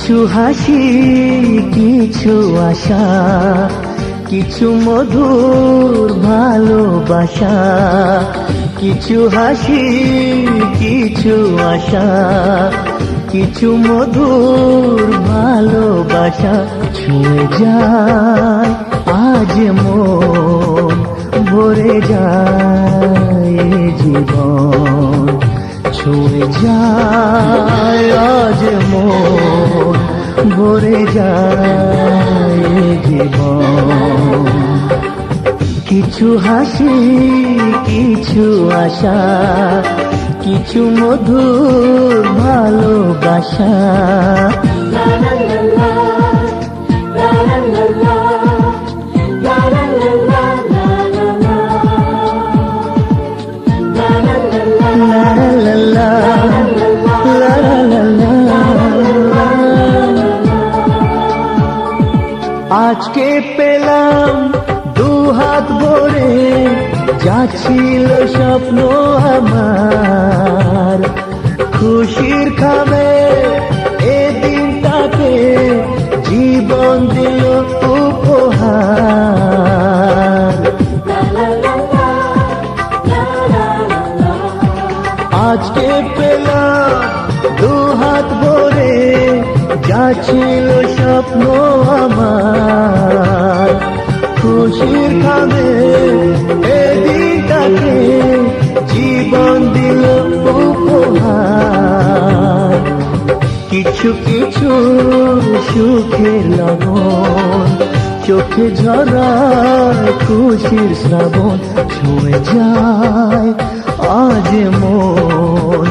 কিছু হাসি, কিছু আশা, কিছু মধুর ভালোবাসা। কিছু হাসি, কিছু আশা, কিছু মধুর ভালোবাসা। ছুঁয়ে যায় আজ মন, ভরে যায় জীবন। ছুঁয়ে যায় আজ মন, ভরে যায় জীবন। কিছু হাসি, কিছু আশা, কিছু মধুর ভালোবাসা। আজকে পেলাম দুহাত ভরে, যা ছিল স্বপ্ন আমার। খুশির খাবে এ দিনটাকে, জীবন দিল উপহার। আজকে পেলাম দুহাত ভরে, যা ছিল স্বপ্ন আমার। খুশির খাবে এ দিনটাকে, জীবন দিল উপহার। কিছু কিছু সুখের লগন, চোখে ঝরায় খুশির শ্রাবণ। ছুঁয়ে যায় আজ মন,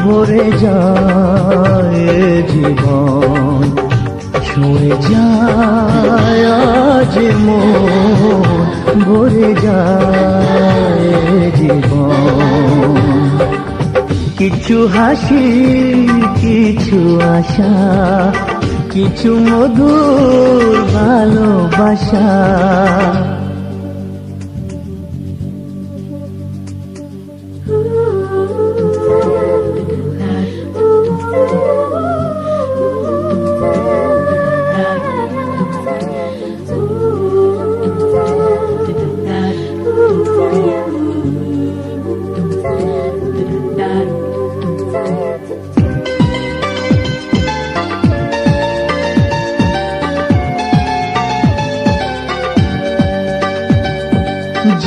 ভরে যায় জীবন। ছুঁয়ে যায় আজ মন, ভরে যায় জীবন। কিছু হাসি, কিছু আশা, কিছু মধুর ভালোবাসা।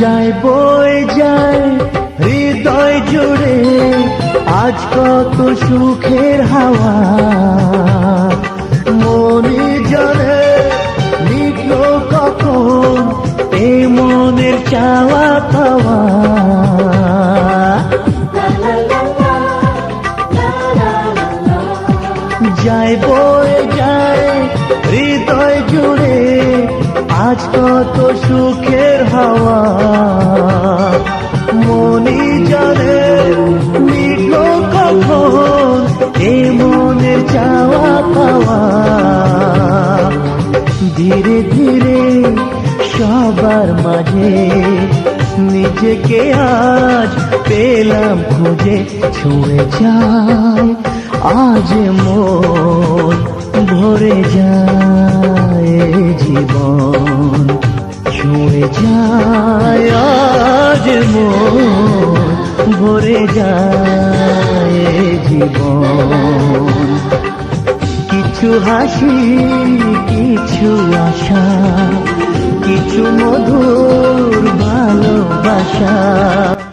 যায় বয়ে যায় হৃদয় জুড়ে, আজ কত সুখের হাওয়া। মনে জানে নিত্য কখন এই মনের চাওয়া পাওয়া। যায় বয়ে যায় হৃদয় জুড়ে, আজ কত সুখের হাওয়া। মনি জানে মিটল কখন এই মনের চাওয়া পাওয়া। ধীরে ধীরে সবার মাঝে নিজেকে আজ পেলাম খুঁজে। ছুঁয়ে যায় আজ মন, ভরে যায় জীবন। ছুঁয়ে যায় আজ মন, ভরে যায় জীবন। কিছু হাসি, কিছু আশা, কিছু মধুর ভালোবাসা।